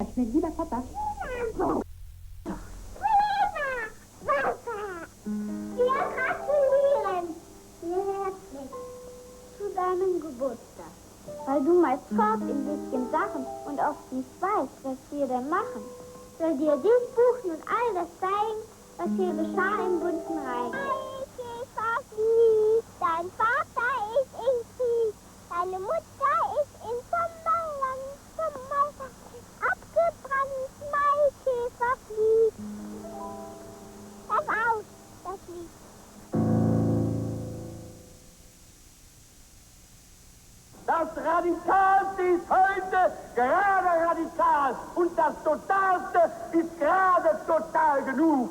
Meu lieber Papa. Wir gratulieren dir herzlich zu deinem Geburtstag. Weil du mal schaust ein bisschen Sachen und auch nicht weißt, was wir denn machen, soll dir dies Buch nun all das zeigen, was hier geschah im bunten Reich. Dein Vater ist in Krieg, deine Mutter ist in Sommerland, abgebrannt, Maikäfer fliegt. Pass auf, das Lied. Das Radikalste ist heute gerade radikal und das Totalste ist gerade total genug.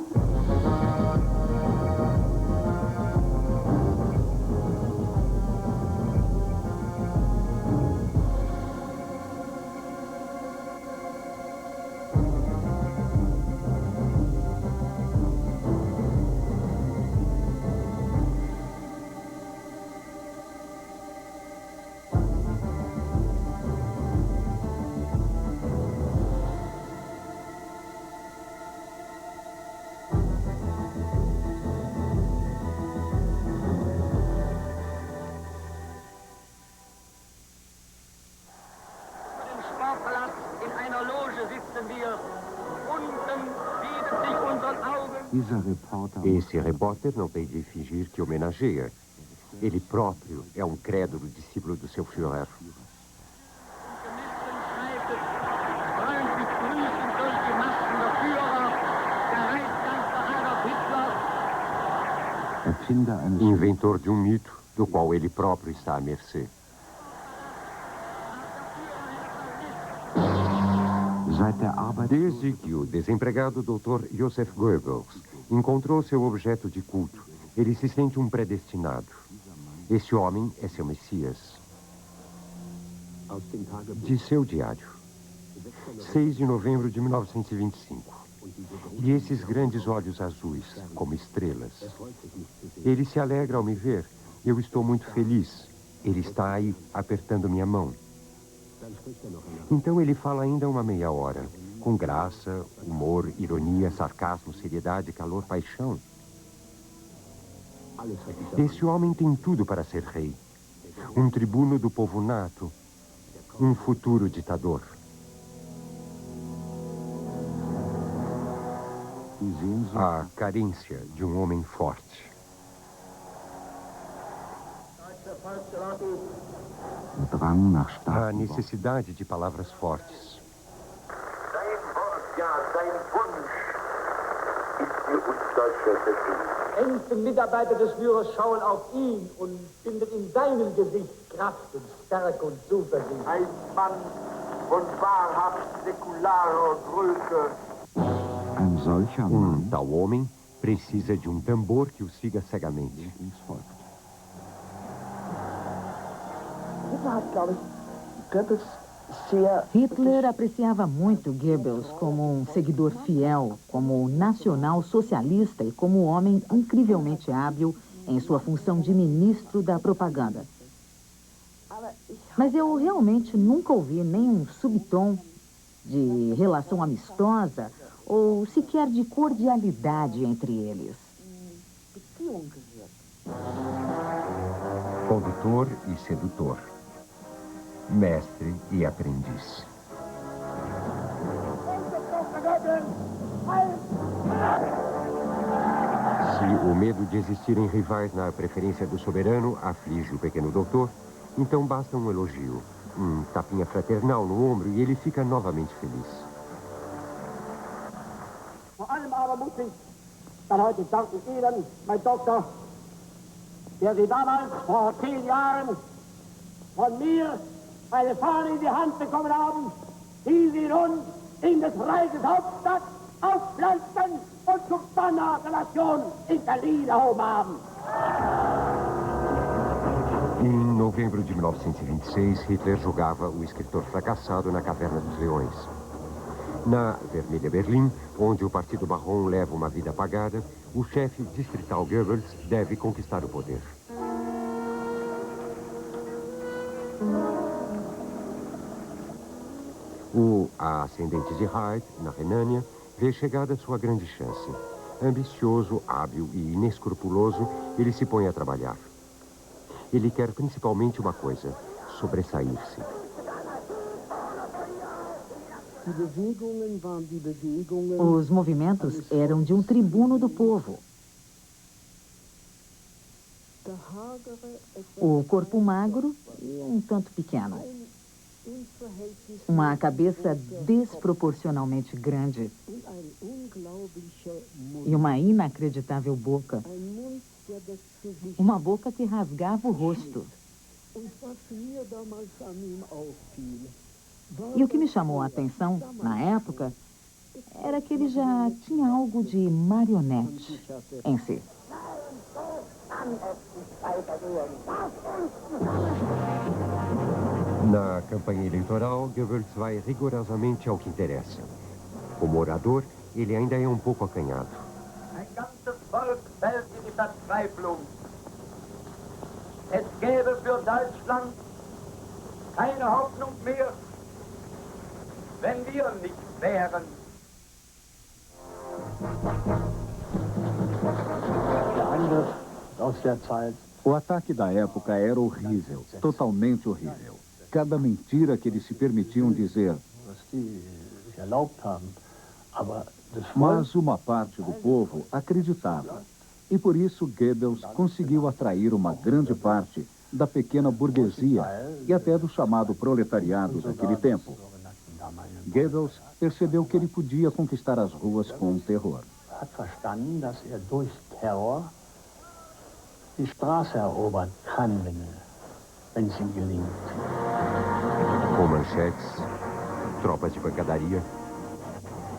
Esse repórter não tem de fingir que homenageia. Ele próprio é um crédulo discípulo do seu Führer. Inventor de um mito do qual ele próprio está à mercê. Desde que o desempregado Dr. Joseph Goebbels encontrou seu objeto de culto, ele se sente um predestinado. Esse homem é seu Messias. De seu diário. 6 de novembro de 1925. E esses grandes olhos azuis, como estrelas. Ele se alegra ao me ver. Eu estou muito feliz. Ele está aí, apertando minha mão. Então ele fala ainda uma meia hora, com graça, humor, ironia, sarcasmo, seriedade, calor, paixão. Esse homem tem tudo para ser rei. Um tribuno do povo nato, um futuro ditador. A carência de um homem forte. A necessidade de palavras fortes. Engste Mitarbeiter des Führers schauen auf ihn und finden in seinem Gesicht Kraft und Stärke und Zuversicht. Ein Mann von wahrhaft säkularer Größe. Tal homem precisa de um tambor que o siga cegamente. Hitler apreciava muito Goebbels como um seguidor fiel, como nacional-socialista e como homem incrivelmente hábil em sua função de ministro da propaganda. Mas eu realmente nunca ouvi nenhum subtom de relação amistosa ou sequer de cordialidade entre eles. Condutor e sedutor. Mestre e aprendiz. Se o medo de existirem rivais na preferência do soberano aflige o pequeno doutor, então basta um elogio, um tapinha fraternal no ombro e ele fica novamente feliz. Vor allem aber muss ich dann heute danken Ihnen, mein Doktor, der Sie damals vor 10 Jahren von mir eine Fahne in die Hand bekommen haben, die Sie nun in des Reiches Hauptstadt aufpflanzen und zum Banner der Nation in Berlin erhoben haben. Em novembro de 1926, Hitler jogava o escritor fracassado na Caverna dos Leões. Na Vermelha Berlim, onde o Partido Marrom leva uma vida apagada, o chefe distrital Goebbels deve conquistar o poder. A ascendente de Hyde, na Renânia, vê chegada sua grande chance. Ambicioso, hábil e inescrupuloso, ele se põe a trabalhar. Ele quer principalmente uma coisa: sobressair-se. Os movimentos eram de um tribuno do povo. O corpo magro e um tanto pequeno. Uma cabeça desproporcionalmente grande. E uma inacreditável boca. Uma boca que rasgava o rosto. E o que me chamou a atenção, na época, era que ele já tinha algo de marionete em si. Na campanha eleitoral, Goebbels vai rigorosamente ao que interessa. Como orador, ele ainda é um pouco acanhado. Ein ganzes Volk fällt in die Verzweiflung. Es gäbe für Deutschland keine Hoffnung mehr, wenn wir nicht wären. O ataque da época era horrível, totalmente horrível. Cada mentira que eles se permitiam dizer. Mas uma parte do povo acreditava. E por isso Goebbels conseguiu atrair uma grande parte da pequena burguesia e até do chamado proletariado daquele tempo. Goebbels percebeu que ele podia conquistar as ruas com o terror. Die Straße erobern kann, wenn es ihm gelingt. Com manchetes, tropas de pancadaria,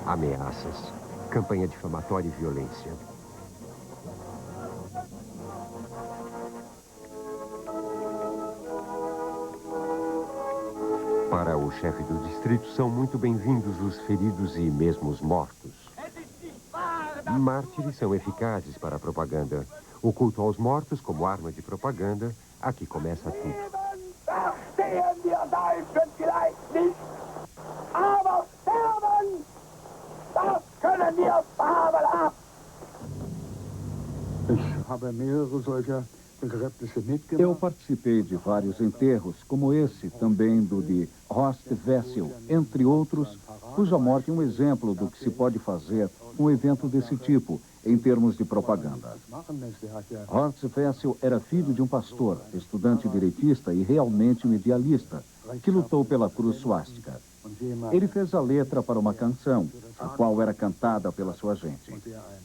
ameaças, campanha difamatória e violência. Para o chefe do distrito, são muito bem-vindos os feridos e mesmo os mortos. Mártires são eficazes para a propaganda. O culto aos mortos como arma de propaganda, aqui começa tudo. Verstehen wir Deutschen vielleicht nicht, aber sterben, das können wir fabelhaft. Eu participei de vários enterros, como esse, também do de Horst Wessel, entre outros, cuja morte é um exemplo do que se pode fazer com um evento desse tipo, em termos de propaganda. Horst Wessel era filho de um pastor, estudante direitista e realmente um idealista, que lutou pela cruz suástica. Ele fez a letra para uma canção, a qual era cantada pela sua gente.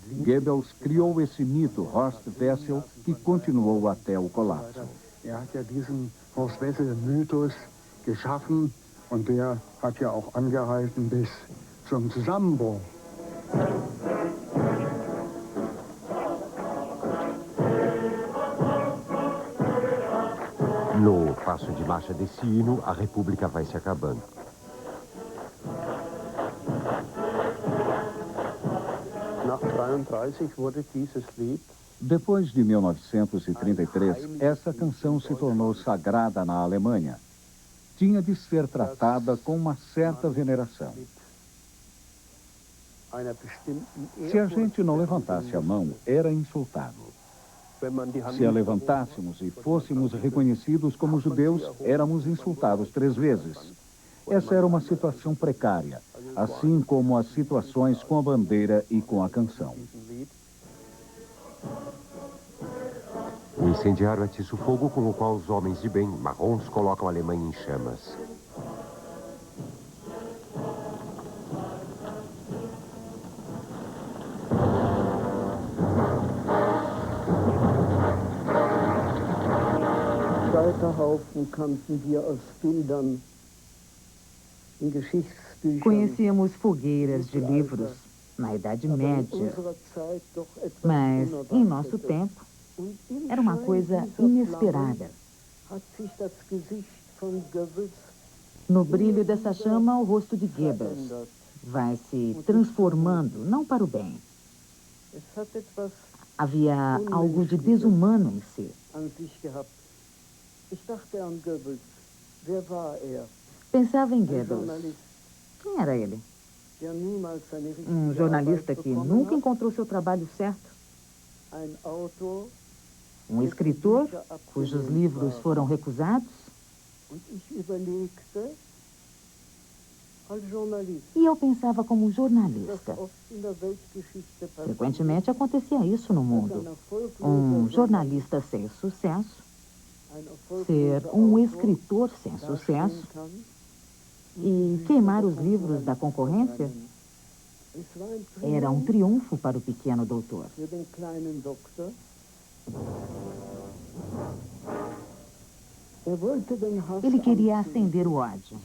Goebbels criou esse mito Horst Wessel, que continuou até o colapso. Hat ja diesen Horst Wessel-Mythos geschaffen und der hat ja auch angehalten bis zum Zusammenbruch. No passo de marcha desse hino, a República vai se acabando. Nach 33 wurde dieses Lied Depois de 1933, essa canção se tornou sagrada na Alemanha. Tinha de ser tratada com uma certa veneração. Se a gente não levantasse a mão, era insultado. Se a levantássemos e fôssemos reconhecidos como judeus, éramos insultados 3 vezes. Essa era uma situação precária, assim como as situações com a bandeira e com a canção. O incendiário atiça o fogo com o qual os homens de bem, marrons, colocam a Alemanha em chamas. Scheiterhaufen kannten wir aus Bildern in Geschichtsbüchern. Conhecíamos fogueiras de livros na Idade Média, mas em nosso tempo era uma coisa inesperada. No brilho dessa chama, o rosto de Goebbels vai se transformando, não para o bem. Havia algo de desumano em si. Pensava em Goebbels. Quem era ele? Um jornalista que nunca encontrou seu trabalho certo? Um escritor cujos livros foram recusados? E eu pensava como jornalista. Frequentemente acontecia isso no mundo. Um jornalista sem sucesso, ser um escritor sem sucesso e queimar os livros da concorrência era um triunfo para o pequeno doutor. Ele queria acender o ódio.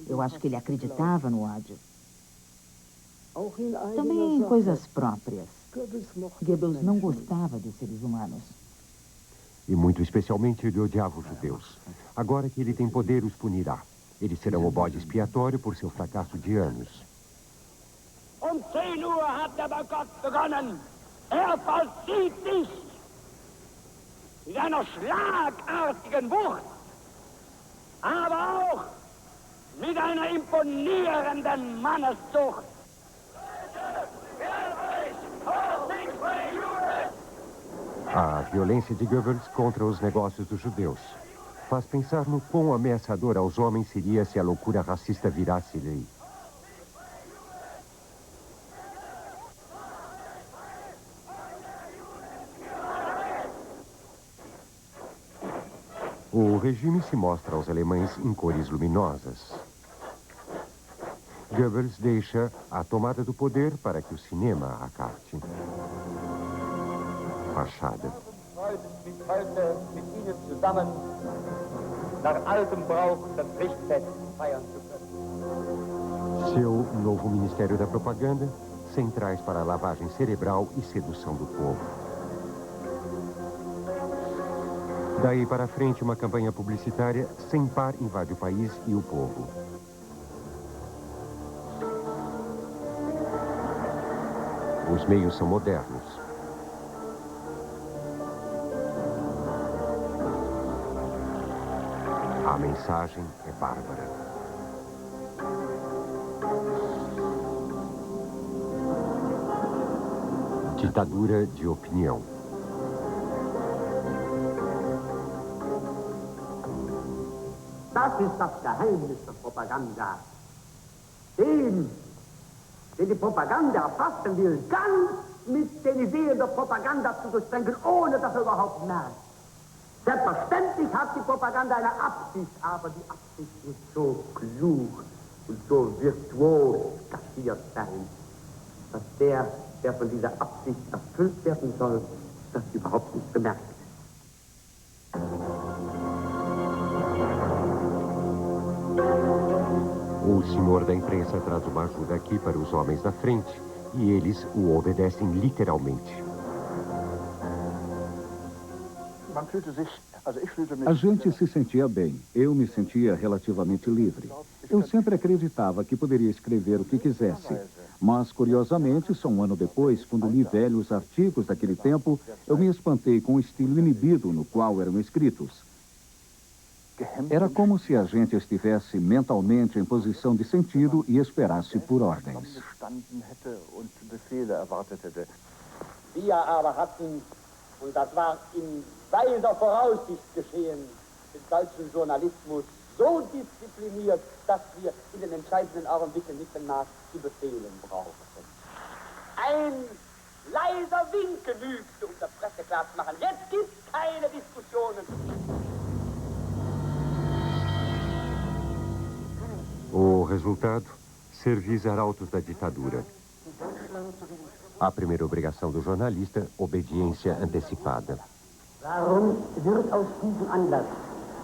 Eu acho que ele acreditava no ódio. Também em coisas próprias. Goebbels não gostava dos seres humanos. E muito especialmente ele odiava os judeus. Agora que ele tem poder, os punirá. Eles serão o bode expiatório por seu fracasso de anos. 10 Uhr hat der Boykott begonnen. Vollzieht sich mit einer schlagartigen Wucht, aber auch mit einer imponierenden Manneszucht. A violência de Goebbels contra os negócios dos judeus faz pensar no quão ameaçador aos homens seria se a loucura racista virasse lei. O regime se mostra aos alemães em cores luminosas. Goebbels deixa a tomada do poder para que o cinema acate. Fachada. Seu novo Ministério da Propaganda, centrais para a lavagem cerebral e sedução do povo. Daí para frente, uma campanha publicitária sem par invade o país e o povo. Os meios são modernos. A mensagem é bárbara. Ditadura de opinião. Das ist das Geheimnis der Propaganda. Den die Propaganda erfassen will, ganz mit den Ideen der Propaganda zu durchdenken, ohne dass er überhaupt merkt. Selbstverständlich hat die Propaganda eine Absicht, aber die Absicht muss so klug und so virtuos kaschiert sein, dass der von dieser Absicht erfüllt werden soll, das überhaupt nicht bemerkt. O senhor da imprensa traz uma ajuda aqui para os homens da frente e eles o obedecem literalmente. A gente se sentia bem. Eu me sentia relativamente livre. Eu sempre acreditava que poderia escrever o que quisesse. Mas, curiosamente, só um ano depois, quando li velhos artigos daquele tempo, eu me espantei com o estilo inibido no qual eram escritos. Era como se a gente estivesse mentalmente em posição de sentido e esperasse por ordens. Wir aber hatten, und das war in weiter Voraussicht geschehen, den deutschen Journalismus so diszipliniert, dass wir in den entscheidenden Augenblicken nicht mehr zu befehlen brauchten. Ein leiser Wink genügte, um der Presse klarzumachen, jetzt gibt es keine Diskussionen. O resultado? Servis arautos da ditadura. A primeira obrigação do jornalista, obediência antecipada. Warum wird aus diesem Anlass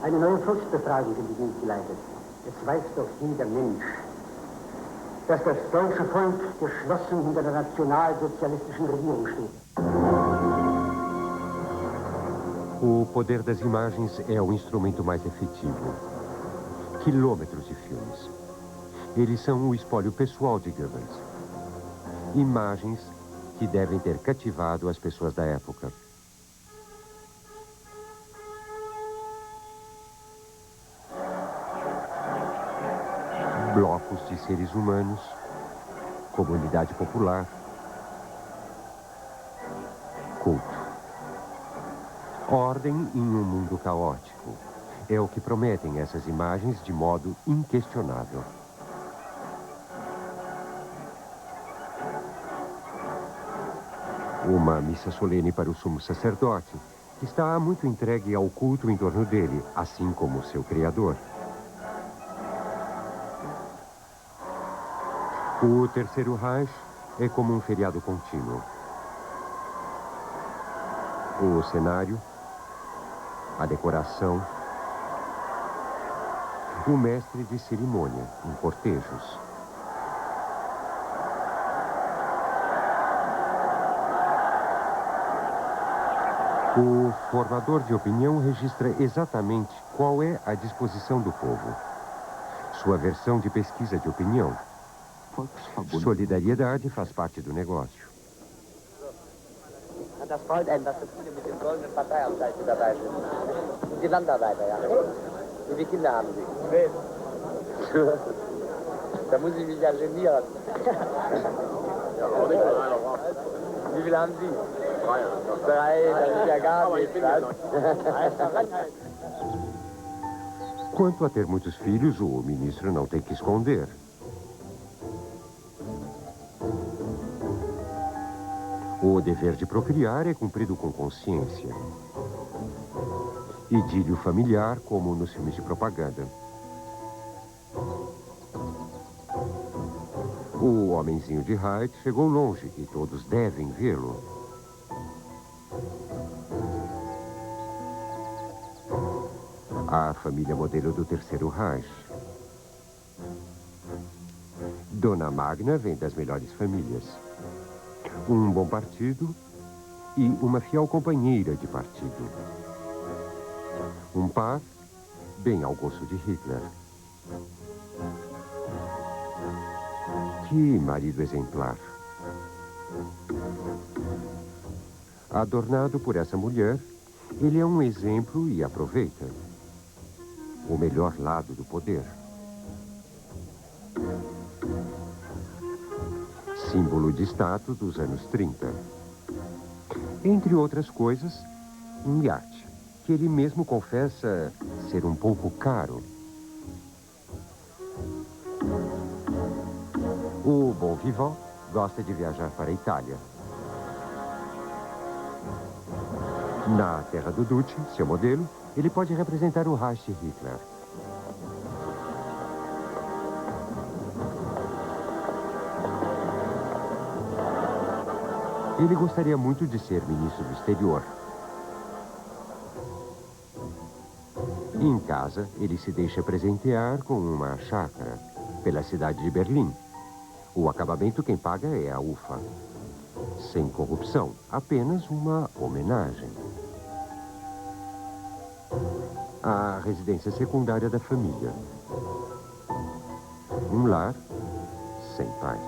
eine neue Volksbefragung in die Welt geleitet? Es weiß doch jeder Mensch, dass das deutsche Volk geschlossen hinter der nationalsozialistischen Regierung steht. O poder das imagens é o instrumento mais efetivo. Quilômetros de filmes. Eles são o espólio pessoal de Goebbels. Imagens que devem ter cativado as pessoas da época. Blocos de de seres humanos, comunidade popular, culto. Ordem em um mundo caótico. É o que prometem essas imagens de modo inquestionável. Uma missa solene para o sumo sacerdote, que está muito entregue ao culto em torno dele, assim como seu Criador. O Terceiro Reich é como um feriado contínuo. O cenário, a decoração, o mestre de cerimônia em cortejos. O formador de opinião registra exatamente qual é a disposição do povo. Sua versão de pesquisa de opinião. Solidariedade faz parte do negócio. Das freut einen, dass so viele mit dem goldenen Parteiabzeichen dabei sind. Und die Landarbeiter, ja. Wie viele Kinder haben Sie? 12. Da muss ich mich ja genieren. Ja, auch nicht von einer Frau. Wie viele haben Sie? 3. 3, das ist ja gar nichts. Quanto a ter muitos filhos, o ministro não tem que esconder. O dever de procriar é cumprido com consciência. Idílio familiar, como nos filmes de propaganda. O homenzinho de Hyde chegou longe e todos devem vê-lo. A família modelo do Terceiro Reich. Dona Magna vem das melhores famílias. Um bom partido e uma fiel companheira de partido. Um par bem ao gosto de Hitler. Que marido exemplar. Adornado por essa mulher, ele é um exemplo e aproveita o melhor lado do poder. Símbolo de status dos anos 30. Entre outras coisas, um iate, que ele mesmo confessa ser um pouco caro. O bom vivant gosta de viajar para a Itália. Na terra do Duce, seu modelo, ele pode representar o Reich de Hitler. Ele gostaria muito de ser ministro do exterior. Em casa, ele se deixa presentear com uma chácara pela cidade de Berlim. O acabamento quem paga é a UFA. Sem corrupção, apenas uma homenagem. A residência secundária da família. Um lar sem pai.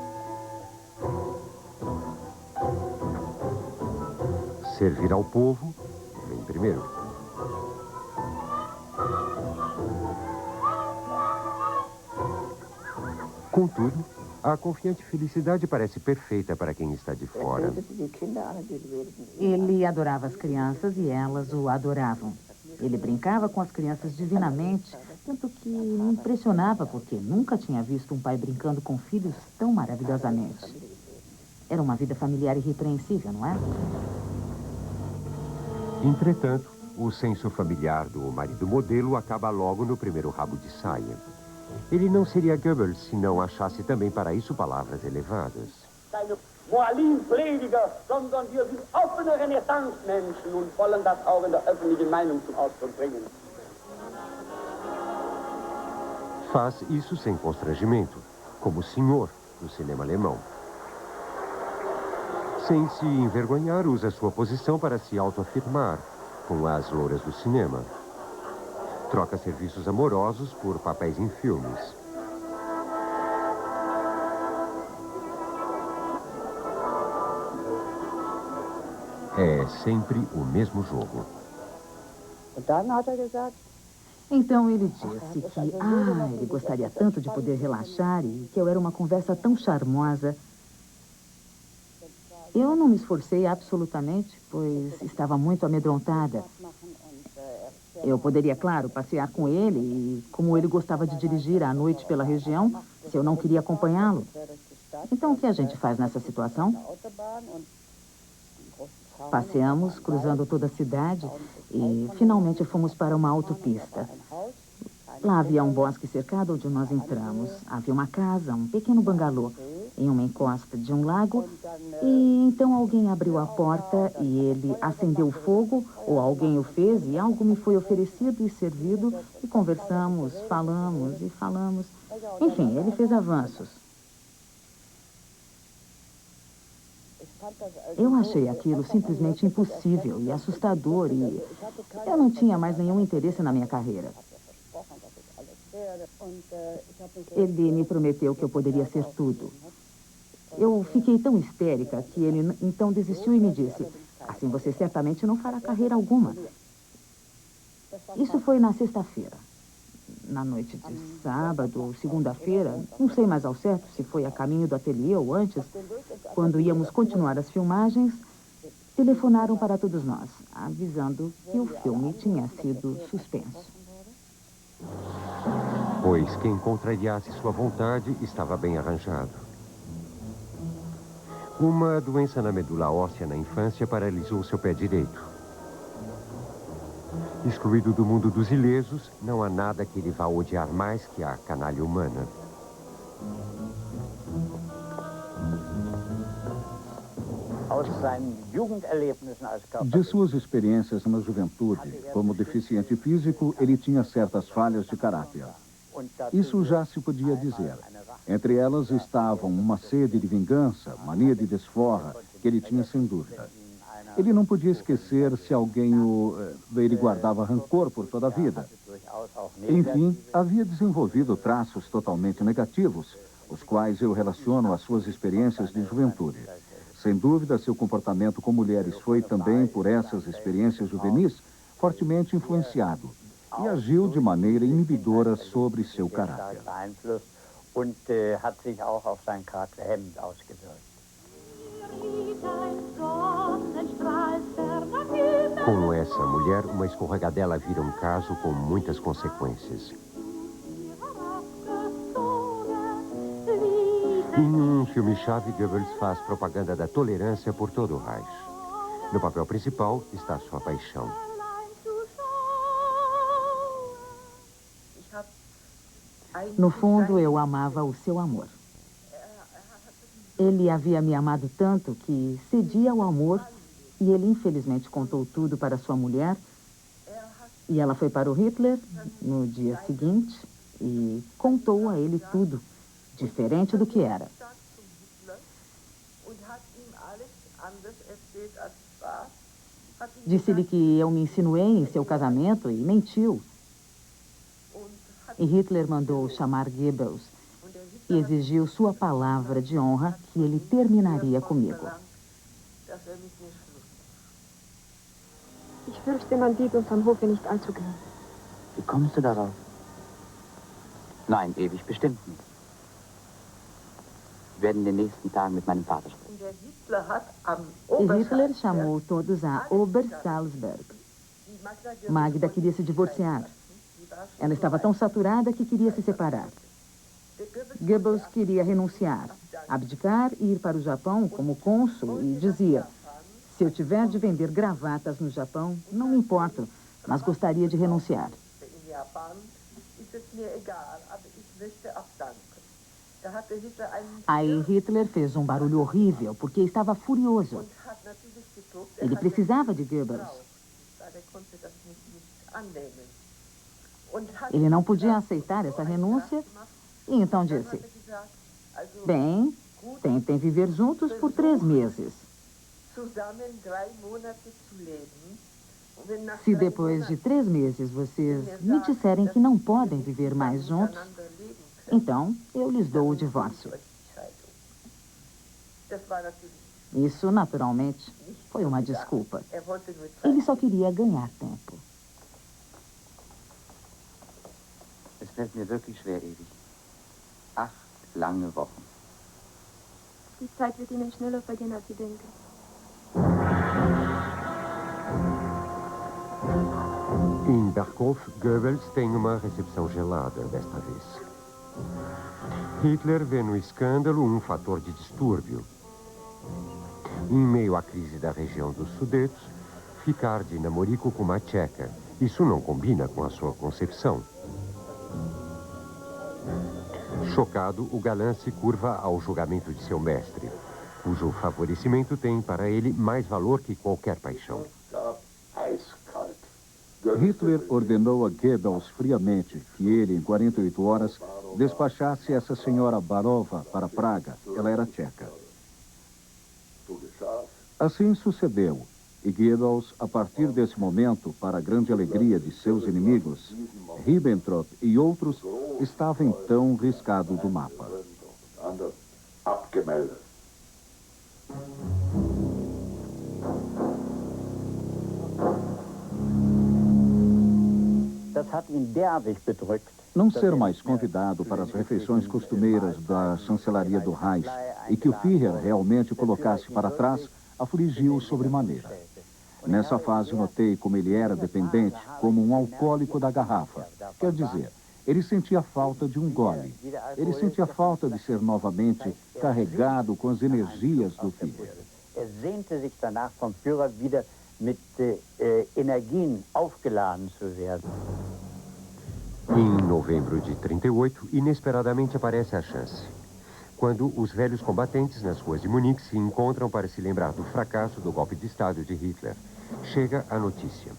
Servir ao povo vem primeiro. Contudo, a confiante felicidade parece perfeita para quem está de fora. Ele adorava as crianças e elas o adoravam. Ele brincava com as crianças divinamente, tanto que me impressionava porque nunca tinha visto um pai brincando com filhos tão maravilhosamente. Era uma vida familiar irrepreensível, não é? Entretanto, o senso familiar do marido modelo acaba logo no primeiro rabo de saia. Ele não seria Goebbels se não achasse também para isso palavras elevadas. Keine Moralin-Prediger, sondern wir sind offene Renaissance-Menschen und wollen das auch in der öffentlichen Meinung zum Ausdruck bringen. Faz isso sem constrangimento, como o senhor do cinema alemão. Sem se envergonhar, usa sua posição para se autoafirmar com as louras do cinema. Troca serviços amorosos por papéis em filmes. É sempre o mesmo jogo. Então ele disse que, ele gostaria tanto de poder relaxar e que eu era uma conversa tão charmosa. Eu não me esforcei absolutamente, pois estava muito amedrontada. Eu poderia, claro, passear com ele e, como ele gostava de dirigir à noite pela região, se eu não queria acompanhá-lo. Então, o que a gente faz nessa situação? Passeamos, cruzando toda a cidade e, finalmente, fomos para uma autopista. Lá havia um bosque cercado onde nós entramos. Havia uma casa, um pequeno bangalô, em uma encosta de um lago. E então alguém abriu a porta e ele acendeu o fogo, ou alguém o fez, e algo me foi oferecido e servido. E conversamos, falamos e falamos. Enfim, ele fez avanços. Eu achei aquilo simplesmente impossível e assustador e eu não tinha mais nenhum interesse na minha carreira. Ele me prometeu que eu poderia ser tudo. Eu fiquei tão histérica que ele então desistiu e me disse: assim você certamente não fará carreira alguma. Isso foi na sexta-feira. Na noite de sábado ou segunda-feira, não sei mais ao certo se foi a caminho do ateliê ou antes, quando íamos continuar as filmagens, telefonaram para todos nós, avisando que o filme tinha sido suspenso. Pois quem contrariasse sua vontade estava bem arranjado. Uma doença na medula óssea na infância paralisou seu pé direito. Excluído do mundo dos ilesos, não há nada que ele vá odiar mais que a canalha humana. De suas experiências na juventude, como deficiente físico, ele tinha certas falhas de caráter. Isso já se podia dizer. Entre elas estavam uma sede de vingança, mania de desforra, que ele tinha sem dúvida. Ele não podia esquecer se alguém ele guardava rancor por toda a vida. Enfim, havia desenvolvido traços totalmente negativos, os quais eu relaciono às suas experiências de juventude. Sem dúvida, seu comportamento com mulheres foi também, por essas experiências juvenis, fortemente influenciado e agiu de maneira inibidora sobre seu caráter. Com essa mulher, uma escorregadela vira um caso com muitas consequências. Em um filme-chave, Goebbels faz propaganda da tolerância por todo o Reich. No papel principal está sua paixão. No fundo, eu amava o seu amor. Ele havia me amado tanto que cedia ao amor e ele infelizmente contou tudo para sua mulher. E ela foi para o Hitler no dia seguinte e contou a ele tudo, diferente do que era. Disse-lhe que eu me insinuei em seu casamento e mentiu. E Hitler mandou chamar Goebbels e exigiu sua palavra de honra que ele terminaria comigo. Ich fürchte, man sieht uns am Hofe nicht allzu gern. Wie kommst du darauf? Nein, ewig bestimmt nicht. Wir werden in den nächsten Tagen mit meinem Vater sprechen. E Hitler chamou todos a Obersalzberg. Magda queria se divorciar. Ela estava tão saturada que queria se separar. Goebbels queria renunciar, abdicar e ir para o Japão como cônsul e dizia: se eu tiver de vender gravatas no Japão, não me importo, mas gostaria de renunciar. Aí Hitler fez um barulho horrível, porque estava furioso. Ele precisava de Goebbels. Ele não podia aceitar essa renúncia e então disse: bem, tentem viver juntos por 3 meses. Se depois de 3 meses vocês me disserem que não podem viver mais juntos, então eu lhes dou o divórcio. Isso, naturalmente, foi uma desculpa. Ele só queria ganhar tempo. fällt mir wirklich schwerewig. 8 lange Wochen. Die Zeit wird Ihnen schneller vergehen, als Sie denken. Em Berkow, Goebbels tem uma recepção gelada desta vez. Hitler vê no escândalo um fator de distúrbio. Em meio à crise da região dos Sudetos, ficar de namorico com uma tcheca. Isso não combina com a sua concepção. Chocado, o galã se curva ao julgamento de seu mestre, cujo favorecimento tem para ele mais valor que qualquer paixão. Hitler ordenou a Goebbels friamente que ele, em 48 horas, despachasse essa senhora Barova para Praga. Ela era tcheca. Assim sucedeu, e Goebbels, a partir desse momento, para a grande alegria de seus inimigos, Ribbentrop e outros, estava então riscado do mapa. Não ser mais convidado para as refeições costumeiras da chancelaria do Reich e que o Führer realmente colocasse para trás, afligiu-o sobremaneira. Nessa fase notei como ele era dependente, como um alcoólico da garrafa. Quer dizer, ele sentia falta de um gole. Ele sentia falta de ser novamente carregado com as energias do Führer. Sehnte sich danach vom Führer wieder mit Energien aufgeladen zu werden. Em novembro de 38, inesperadamente aparece a chance. Quando os velhos combatentes nas ruas de Munique se encontram para se lembrar do fracasso do golpe de Estado de Hitler, chega a notícia.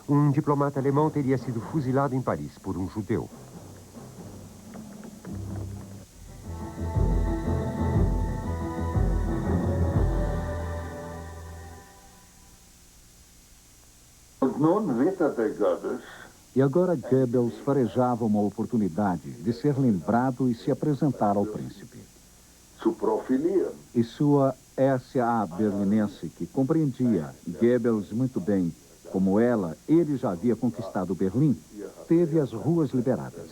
Um diplomata alemão teria sido fuzilado em Paris por um judeu. E agora Goebbels farejava uma oportunidade de ser lembrado e se apresentar ao príncipe. E sua SA berlinense, que compreendia Goebbels muito bem, como ele já havia conquistado Berlim, teve as ruas liberadas.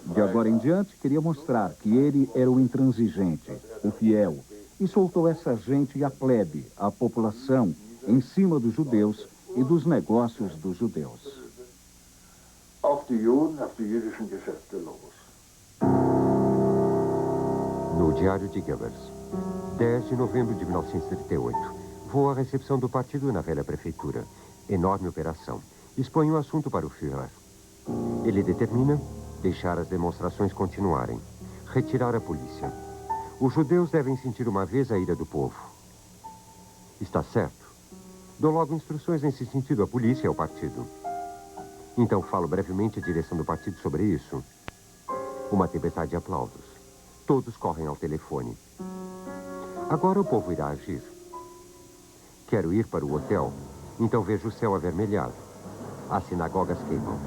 De agora em diante, queria mostrar que ele era o intransigente, o fiel, e soltou essa gente e a plebe, a população, em cima dos judeus e dos negócios dos judeus. No Diário de Goebbels, 10 de novembro de 1938, vou à recepção do partido na velha prefeitura. Enorme operação. Expõe o assunto para o Führer. Ele determina deixar as demonstrações continuarem, retirar a polícia. Os judeus devem sentir uma vez a ira do povo. Está certo. Dou logo instruções nesse sentido à polícia e ao partido. Então falo brevemente à direção do partido sobre isso. Uma tempestade de aplausos. Todos correm ao telefone. Agora o povo irá agir. Quero ir para o hotel, então vejo o céu avermelhado. As sinagogas queimam.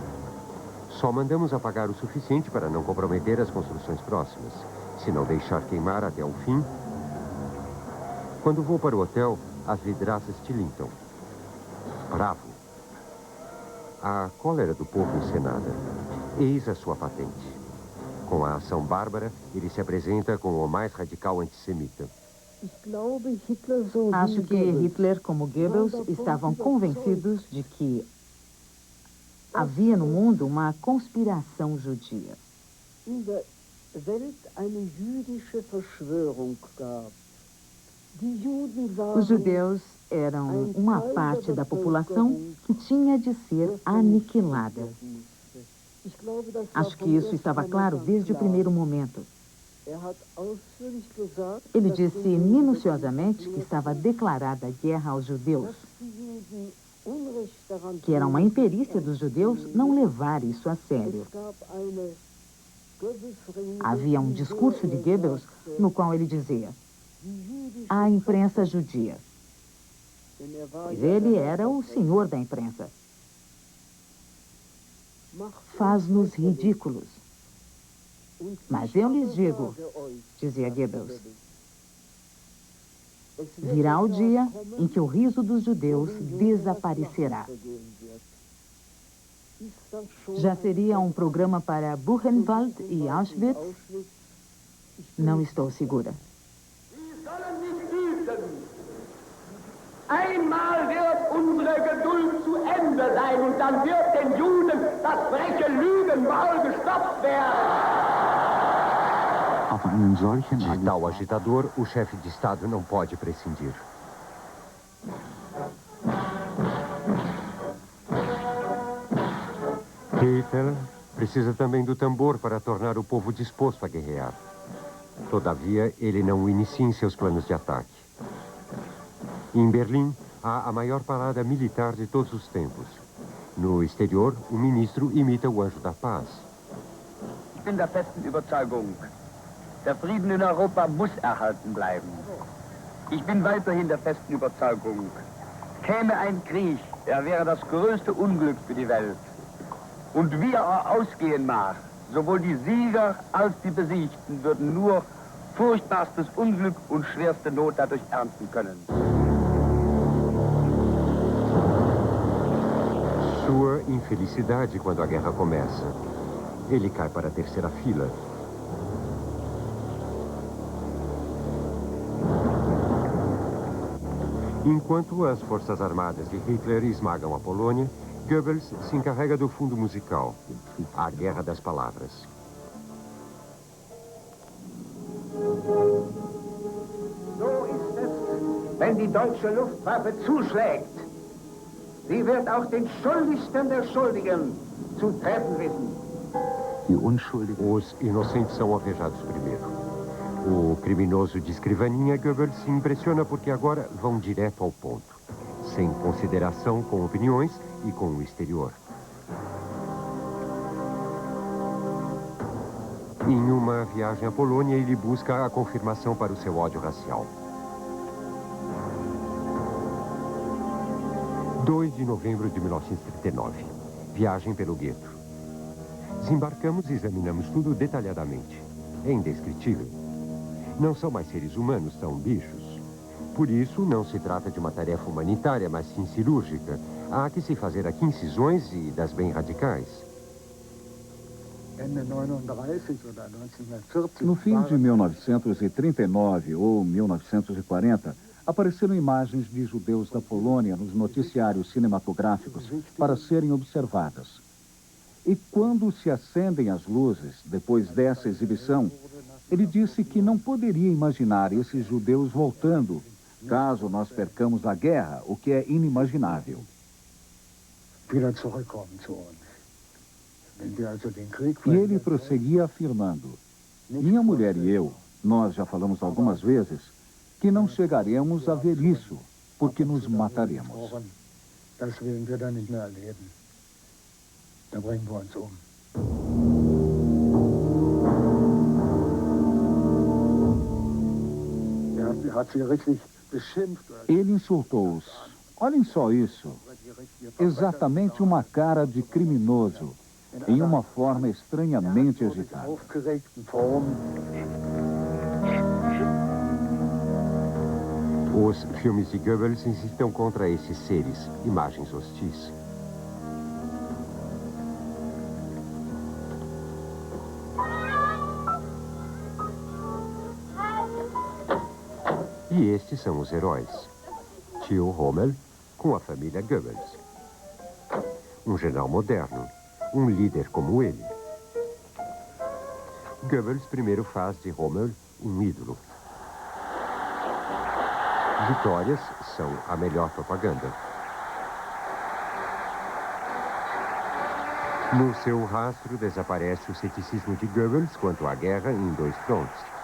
Só mandamos apagar o suficiente para não comprometer as construções próximas. Se não deixar queimar até o fim... Quando vou para o hotel, as vidraças tilintam. Bravo. A cólera do povo encenada. Eis a sua patente. Com a ação bárbara, ele se apresenta como o mais radical antissemita. Acho que Hitler, como Goebbels, estavam convencidos de que havia no mundo uma conspiração judia. Os judeus eram uma parte da população que tinha de ser aniquilada. Acho que isso estava claro desde o primeiro momento. Ele disse minuciosamente que estava declarada guerra aos judeus, que era uma imperícia dos judeus não levar isso a sério. Havia um discurso de Goebbels no qual ele dizia: a imprensa judia. Pois ele era o senhor da imprensa. Faz-nos ridículos. Mas eu lhes digo, dizia Goebbels, virá o dia em que o riso dos judeus desaparecerá. Já seria um programa para Buchenwald e Auschwitz? Não estou segura. Einmal wird unsere Geduld zu Ende sein und dann wird den Juden das freche Lügenmaul gestopft werden. De tal agitador, o chefe de Estado não pode prescindir. Hitler precisa também do tambor para tornar o povo disposto a guerrear. Todavia, ele não o inicia em seus planos de ataque. Em Berlim, há a maior parada militar de todos os tempos. No exterior, o ministro imita o anjo da paz. Ich bin der festen Überzeugung, der Frieden in Europa muss erhalten bleiben. Ich bin weiterhin der festen Überzeugung, käme ein Krieg, er wäre das größte Unglück für die Welt. Und wie er ausgehen mag, sowohl die Sieger als die Besiegten würden nur furchtbarstes Unglück und schwerste Not dadurch ernten können. Sua infelicidade quando a guerra começa. Ele cai para a terceira fila. Enquanto as forças armadas de Hitler esmagam a Polônia, Goebbels se encarrega do fundo musical, a Guerra das Palavras. So ist es, wenn die deutsche Luftwaffe zuschlägt. Sie wird auch den Schuldigsten der Schuldigen zu treffen wissen. Os inocentes são alvejados primeiro. O criminoso de escrivaninha, Goebbels, se impressiona porque agora vão direto ao ponto, sem consideração com opiniões e com o exterior. Em uma viagem à Polônia, ele busca a confirmação para o seu ódio racial. 2 de novembro de 1939. Viagem pelo gueto. Desembarcamos e examinamos tudo detalhadamente. É indescritível. Não são mais seres humanos, são bichos. Por isso, não se trata de uma tarefa humanitária, mas sim cirúrgica. Há que se fazer aqui incisões e das bem radicais. No fim de 1939 ou 1940, apareceram imagens de judeus da Polônia nos noticiários cinematográficos para serem observadas. E quando se acendem as luzes, depois dessa exibição, ele disse que não poderia imaginar esses judeus voltando, caso nós percamos a guerra, o que é inimaginável. E ele prosseguia afirmando: minha mulher e eu, nós já falamos algumas vezes, que não chegaremos a ver isso, porque nos mataremos. Ele insultou-os. Olhem só isso. Exatamente uma cara de criminoso, em uma forma estranhamente agitada. Os filmes de Goebbels incitam contra esses seres, imagens hostis. E estes são os heróis. Tio Rommel com a família Goebbels. Um general moderno, um líder como ele. Goebbels primeiro faz de Rommel um ídolo. Vitórias são a melhor propaganda. No seu rastro desaparece o ceticismo de Goebbels quanto à guerra em 2 frontes.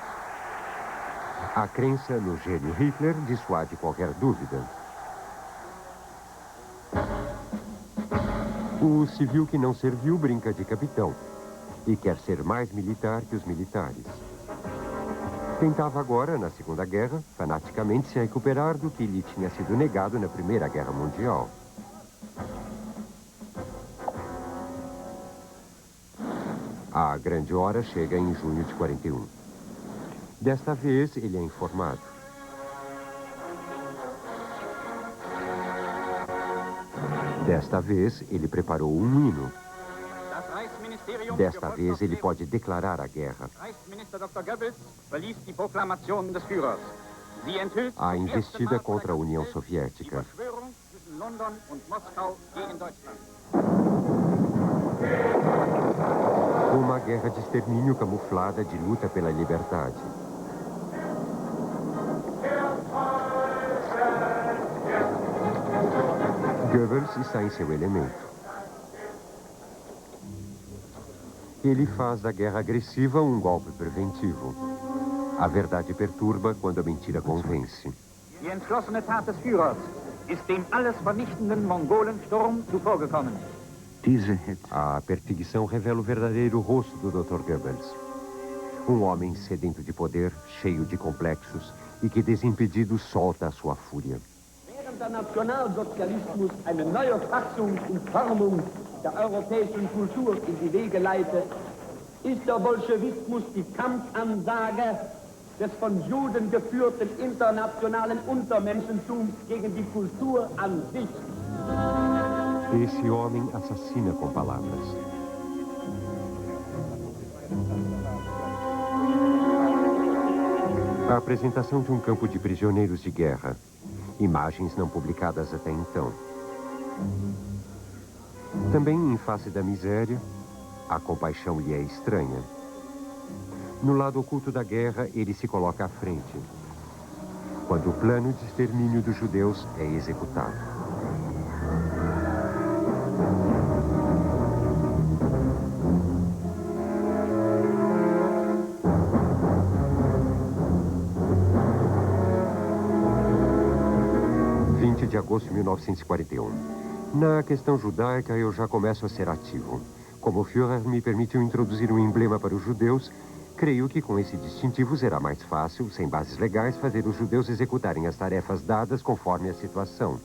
A crença no gênio Hitler dissuade qualquer dúvida. O civil que não serviu brinca de capitão e quer ser mais militar que os militares. Tentava agora, na Segunda Guerra, fanaticamente se recuperar do que lhe tinha sido negado na Primeira Guerra Mundial. A grande hora chega em junho de 41. Desta vez, ele é informado. Desta vez, ele preparou um hino Desta vez, ele pode declarar a guerra. A investida contra a União Soviética. Uma guerra de extermínio camuflada de luta pela liberdade. Goebbels está em seu elemento. Ele faz da guerra agressiva um golpe preventivo. A verdade perturba quando a mentira convence. Die entschlossene Tat des Führers ist dem alles vernichtenden Mongolensturm zuvorgekommen. A perseguição revela o verdadeiro rosto do Dr. Goebbels. Um homem sedento de poder, cheio de complexos e que desimpedido solta a sua fúria. Während der Nationalsozialismus eine neue Fassung und Formung der europäischen Kultur in die Wege leitet, ist der Bolschewismus die Kampfansage des von Juden geführten internationalen Untermenschentums gegen die Kultur an sich. Esse homem assassina com palavras. A apresentação de um campo de prisioneiros de guerra. Imagens não publicadas até então. Também em face da miséria, a compaixão lhe é estranha. No lado oculto da guerra, ele se coloca à frente, quando o plano de extermínio dos judeus é executado. De agosto de 1941. Na questão judaica, eu já começo a ser ativo. Como o Führer me permitiu introduzir um emblema para os judeus, creio que com esse distintivo será mais fácil, sem bases legais, fazer os judeus executarem as tarefas dadas conforme a situação.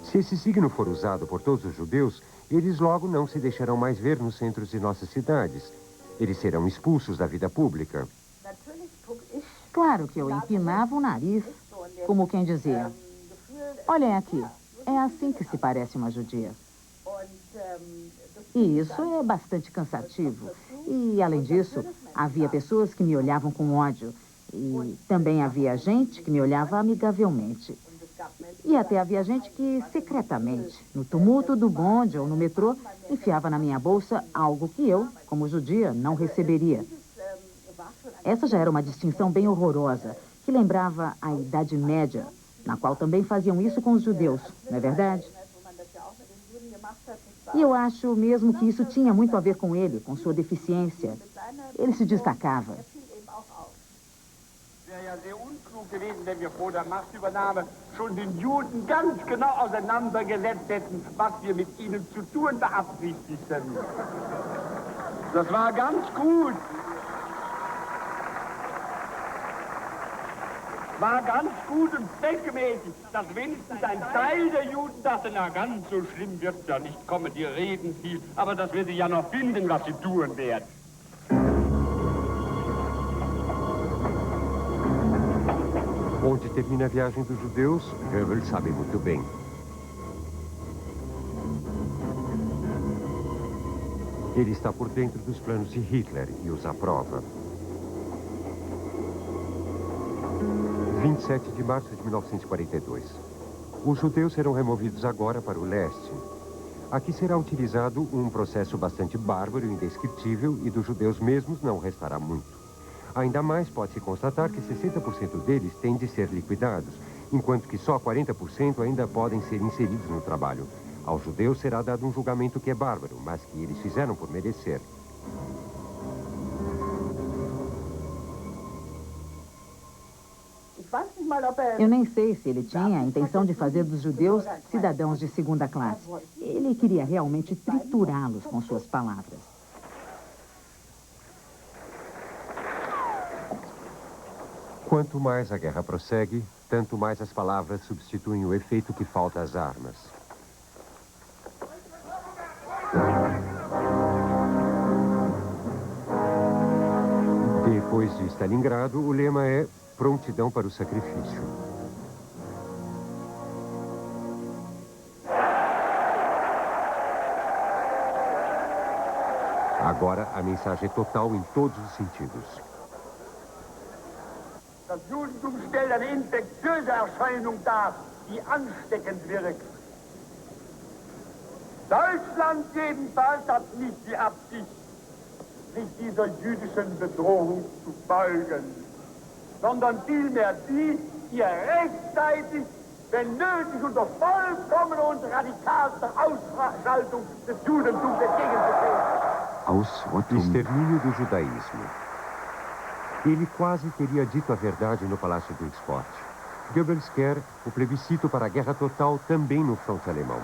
Se esse signo for usado por todos os judeus, eles logo não se deixarão mais ver nos centros de nossas cidades. Eles serão expulsos da vida pública. Claro que eu empinava o nariz, como quem dizia, olhem aqui, é assim que se parece uma judia. E isso é bastante cansativo. E, além disso, havia pessoas que me olhavam com ódio. E também havia gente que me olhava amigavelmente. E até havia gente que, secretamente, no tumulto do bonde ou no metrô, enfiava na minha bolsa algo que eu, como judia, não receberia. Essa já era uma distinção bem horrorosa, que lembrava a Idade Média, na qual também faziam isso com os judeus, não é verdade? E eu acho mesmo que isso tinha muito a ver com ele, com sua deficiência. Ele se destacava. Wäre ja sehr unklug gewesen, wenn wir vor der Machtübernahme schon den Juden ganz genau auseinandergesetzt hätten, was wir mit ihnen zu tun beabsichtigten. Das war ganz gut. War ganz gut und zweckmäßig, dass wenigstens ein Teil der Juden dachte, na ganz so schlimm wird's ja nicht kommen, die reden viel, aber dass wir sie ja noch finden, was sie tun werden. Onde termina a viagem dos judeus, Goebbels sabe muito bem. Ele está por dentro dos planos de Hitler e os aprova. 27 de março de 1942. Os judeus serão removidos agora para o leste. Aqui será utilizado um processo bastante bárbaro e indescritível e dos judeus mesmos não restará muito. Ainda mais pode-se constatar que 60% deles têm de ser liquidados, enquanto que só 40% ainda podem ser inseridos no trabalho. Aos judeus será dado um julgamento que é bárbaro, mas que eles fizeram por merecer. Eu nem sei se ele tinha a intenção de fazer dos judeus cidadãos de segunda classe. Ele queria realmente triturá-los com suas palavras. Quanto mais a guerra prossegue, tanto mais as palavras substituem o efeito que falta às armas. Depois de Stalingrado, o lema é prontidão para o sacrifício. Agora a mensagem é total em todos os sentidos. Das Judentum stellt eine infektiöse Erscheinung dar, die ansteckend wirkt. Deutschland jedenfalls hat nicht die Absicht, sich dieser jüdischen Bedrohung zu beugen, sondern vielmehr die, ihr rechtzeitig, wenn nötig, unter vollkommener und radikalster Ausschaltung des Judentums entgegenzutreten. Extermínio do judaísmo. Ele quase teria dito a verdade no Palácio do Esporte. Goebbels quer o plebiscito para a guerra total também no fronte alemão.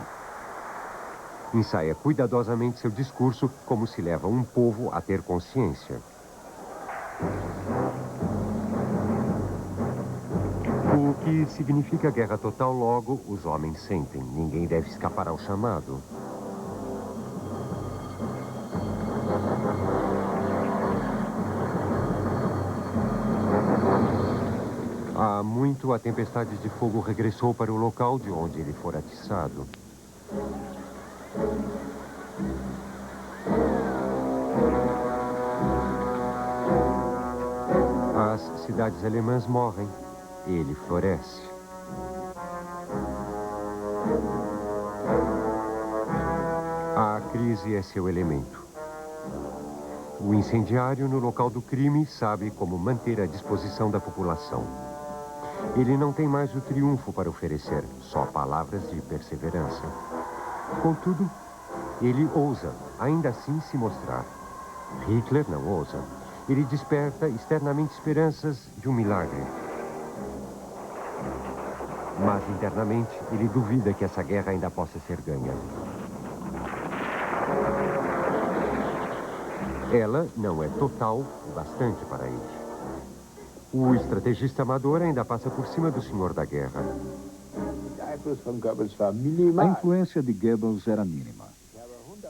Ensaia cuidadosamente seu discurso como se leva um povo a ter consciência. O que significa guerra total, logo, os homens sentem. Ninguém deve escapar ao chamado. Há muito, a tempestade de fogo regressou para o local de onde ele fora atiçado. As cidades alemãs morrem. Ele floresce. A crise é seu elemento. O incendiário no local do crime sabe como manter a disposição da população. Ele não tem mais o triunfo para oferecer, só palavras de perseverança. Contudo, ele ousa, ainda assim, se mostrar. Hitler não ousa. Ele desperta externamente esperanças de um milagre. Mas internamente, ele duvida que essa guerra ainda possa ser ganha. Ela não é total o bastante para ele. O estrategista amador ainda passa por cima do senhor da guerra. A influência de Goebbels era mínima.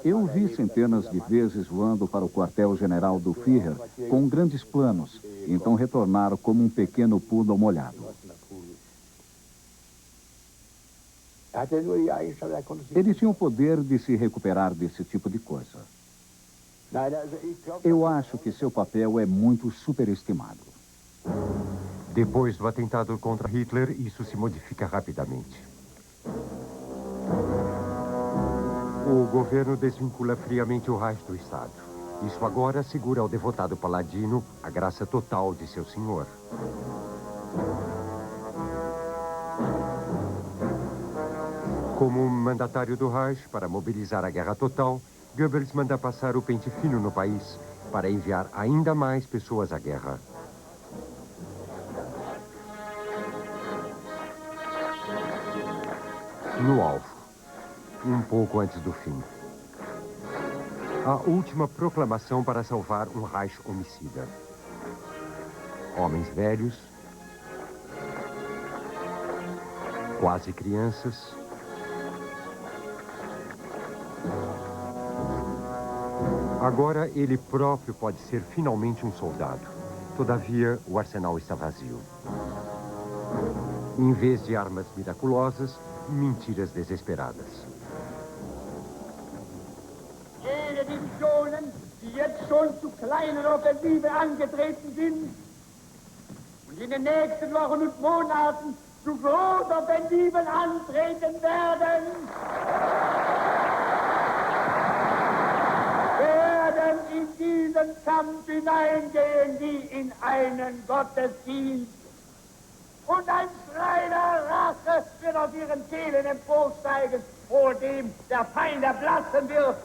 Eu o vi centenas de vezes voando para o quartel-general do Führer com grandes planos, e então retornar como um pequeno poodle molhado. Ele tinha o poder de se recuperar desse tipo de coisa. Eu acho que seu papel é muito superestimado. Depois do atentado contra Hitler, isso se modifica rapidamente. O governo desvincula friamente o Reich do Estado. Isso agora assegura ao devotado paladino a graça total de seu senhor. Como mandatário do Reich para mobilizar a guerra total, Goebbels manda passar o pente fino no país para enviar ainda mais pessoas à guerra. No alvo, um pouco antes do fim. A última proclamação para salvar um Reich homicida. Homens velhos, quase crianças. Agora ele próprio pode ser finalmente um soldado. Todavia, o arsenal está vazio. Em vez de armas miraculosas, mentiras desesperadas. Jene Divisionen, die jetzt schon zu kleinen Offensiven angetreten sind und in den nächsten Wochen und Monaten zu Großoffensiven antreten werden, werden in diesen Kampf hineingehen wie in einen Gottesdienst. Und ein Schrei der Rache wird aus ihren Kehlen emporsteigen, vor dem der Feind erblassen wird.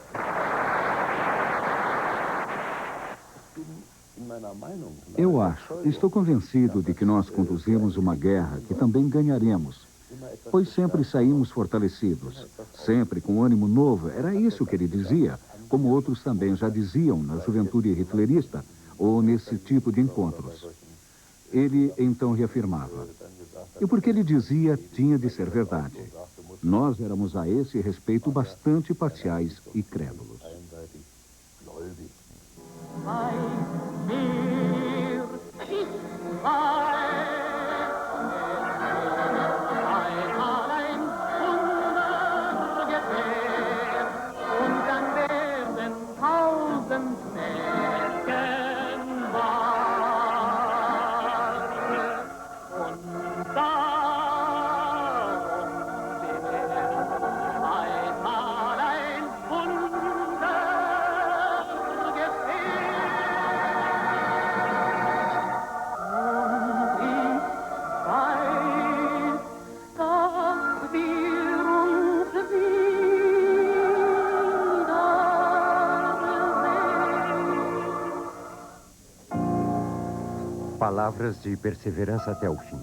Eu acho, estou convencido de que nós conduzimos uma guerra que também ganharemos, pois sempre saímos fortalecidos, sempre com ânimo novo. Era isso que ele dizia, como outros também já diziam na juventude hitlerista ou nesse tipo de encontros. Ele então reafirmava. E porque ele dizia, tinha de ser verdade. Nós éramos a esse respeito bastante parciais e crédulos. Palavras de perseverança até o fim.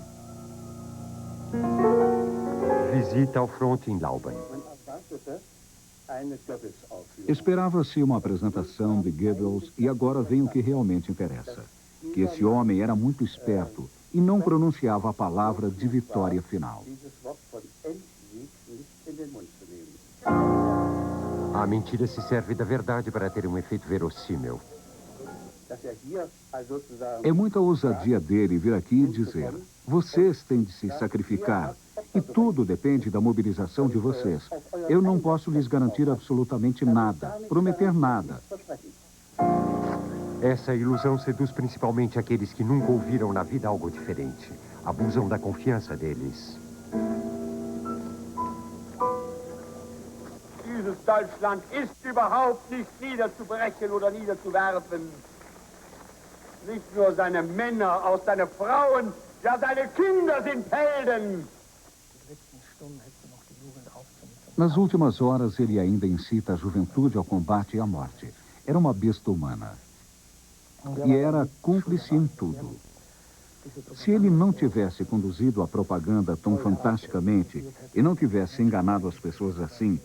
Visita ao fronte em Lauben. Esperava-se uma apresentação de Goebbels e agora vem o que realmente interessa. Que esse homem era muito esperto e não pronunciava a palavra de vitória final. A mentira se serve da verdade para ter um efeito verossímil. É muita ousadia dele vir aqui e dizer: vocês têm de se sacrificar e tudo depende da mobilização de vocês. Eu não posso lhes garantir absolutamente nada, prometer nada. Essa ilusão seduz principalmente aqueles que nunca ouviram na vida algo diferente. Abusam da confiança deles. Dieses Deutschland ist überhaupt nicht niederzubrechen oder niederzuwerfen. Nicht nur seine Männer, auch seine Frauen, ja seine Kinder sind Helden. Nas últimas horas, ele ainda incita a juventude ao combate e à morte. Era uma besta humana. E era cúmplice em tudo. Se ele não tivesse conduzido a propaganda tão fantasticamente e não tivesse enganado as pessoas assim,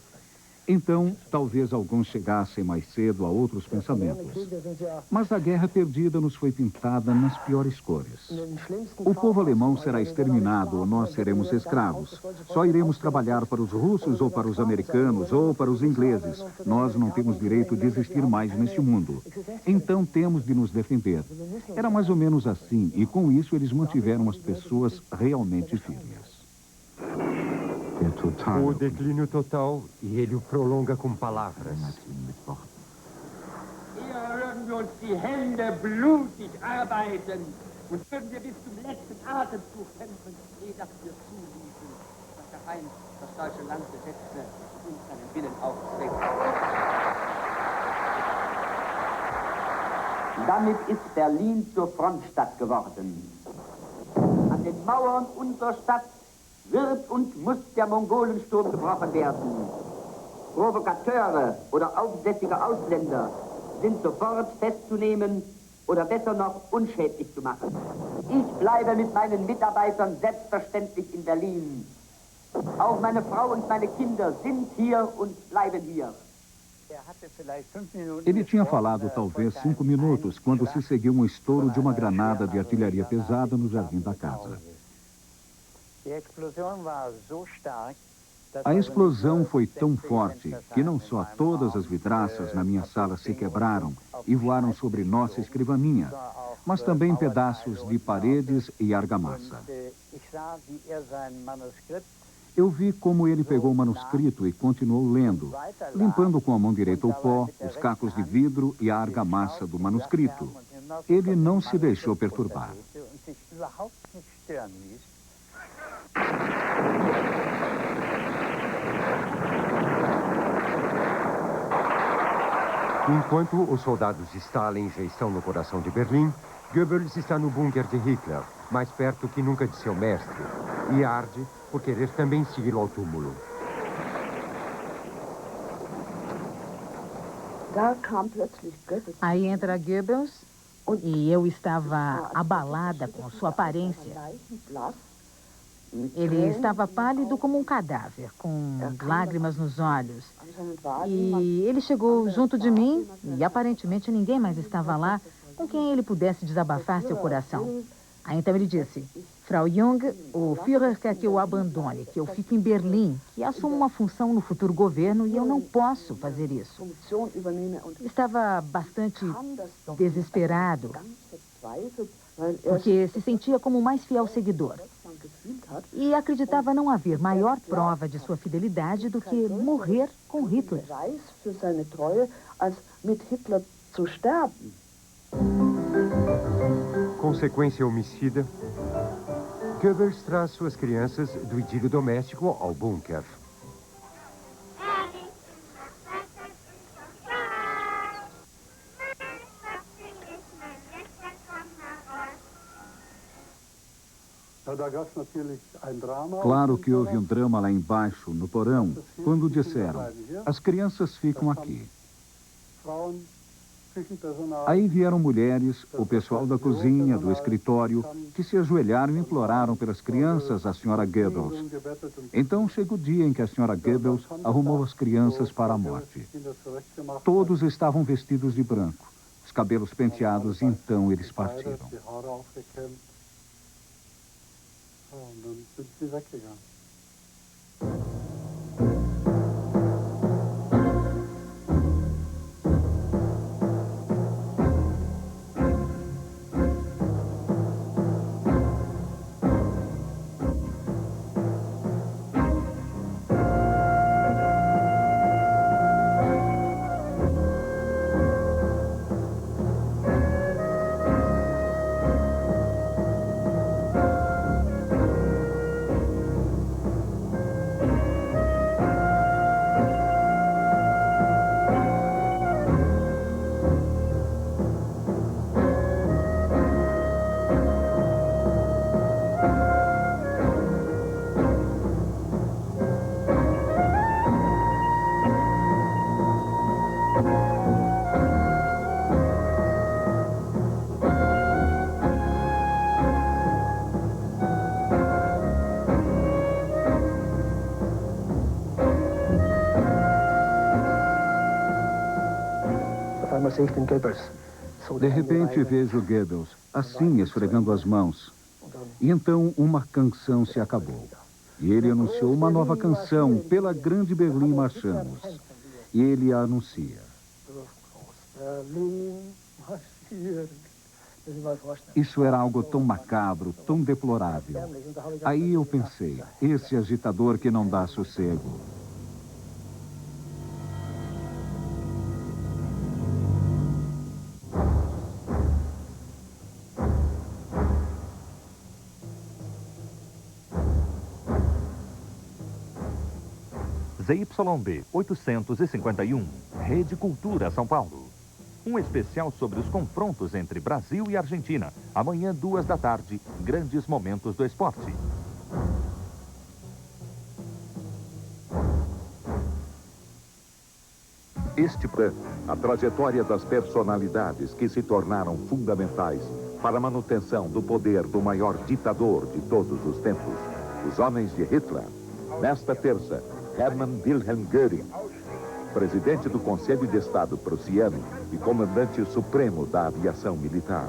então talvez alguns chegassem mais cedo a outros pensamentos. Mas a guerra perdida nos foi pintada nas piores cores. O povo alemão será exterminado ou nós seremos escravos. Só iremos trabalhar para os russos ou para os americanos ou para os ingleses. Nós não temos direito de existir mais neste mundo. Então temos de nos defender. Era mais ou menos assim, e com isso eles mantiveram as pessoas realmente firmes. O declínio total, e ele o prolonga com palavras. Hier würden wir uns die Hände blutig arbeiten und würden wir bis zum letzten Atemzug kämpfen, ehe dass wir zuließen, dass der Feind das deutsche Land besetzte und seinen Willen aufzwängt. Damit ist Berlin zur Frontstadt geworden. An den Mauern unserer Stadt wird und muss der Mongolensturm gebrochen werden. Provokateure oder aufsässige Ausländer sind sofort festzunehmen oder besser noch unschädlich zu machen. Ich bleibe mit meinen Mitarbeitern selbstverständlich in Berlin. Auch meine Frau und meine Kinder sind hier und bleiben hier. Ele tinha falado talvez 5 minutos quando se seguiu um estouro de uma granada de artilharia pesada no jardim da casa. A explosão foi tão forte que não só todas as vidraças na minha sala se quebraram e voaram sobre nossa escrivaninha, mas também pedaços de paredes e argamassa. Eu vi como ele pegou o manuscrito e continuou lendo, limpando com a mão direita o pó, os cacos de vidro e a argamassa do manuscrito. Ele não se deixou perturbar. Enquanto os soldados de Stalin já estão no coração de Berlim, Goebbels está no bunker de Hitler, mais perto que nunca de seu mestre, e arde por querer também segui-lo ao túmulo. Aí entra Goebbels e eu estava abalada com sua aparência. Ele estava pálido como um cadáver, com lágrimas nos olhos. E ele chegou junto de mim e aparentemente ninguém mais estava lá com quem ele pudesse desabafar seu coração. Aí então ele disse: Frau Jung, o Führer quer que eu abandone, que eu fique em Berlim, que assuma uma função no futuro governo e eu não posso fazer isso. Estava bastante desesperado, porque se sentia como o mais fiel seguidor. E acreditava não haver maior prova de sua fidelidade do que morrer com Hitler. Consequência homicida, Goebbels traz suas crianças do idílio doméstico ao bunker. Claro que houve um drama lá embaixo, no porão, quando disseram: as crianças ficam aqui. Aí vieram mulheres, o pessoal da cozinha, do escritório, que se ajoelharam e imploraram pelas crianças a senhora Goebbels. Então chega o dia em que a senhora Goebbels arrumou as crianças para a morte. Todos estavam vestidos de branco, os cabelos penteados, e então eles partiram. De repente vejo Goebbels assim, esfregando as mãos. E então uma canção se acabou. E ele anunciou uma nova canção, Pela Grande Berlim Marchamos. E ele a anuncia. Isso era algo tão macabro, tão deplorável. Aí eu pensei, esse agitador que não dá sossego. ZYB 851, Rede Cultura São Paulo. Um especial sobre os confrontos entre Brasil e Argentina. Amanhã, 2 da tarde, grandes momentos do esporte. Este plano, a trajetória das personalidades que se tornaram fundamentais para a manutenção do poder do maior ditador de todos os tempos, os homens de Hitler. Nesta terça, Hermann Wilhelm Göring, presidente do Conselho de Estado prussiano e comandante supremo da aviação militar.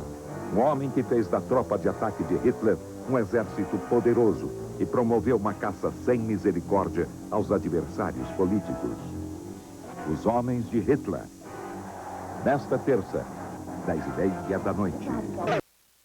Um homem que fez da tropa de ataque de Hitler um exército poderoso e promoveu uma caça sem misericórdia aos adversários políticos. Os homens de Hitler. Nesta terça, 10h30 da noite.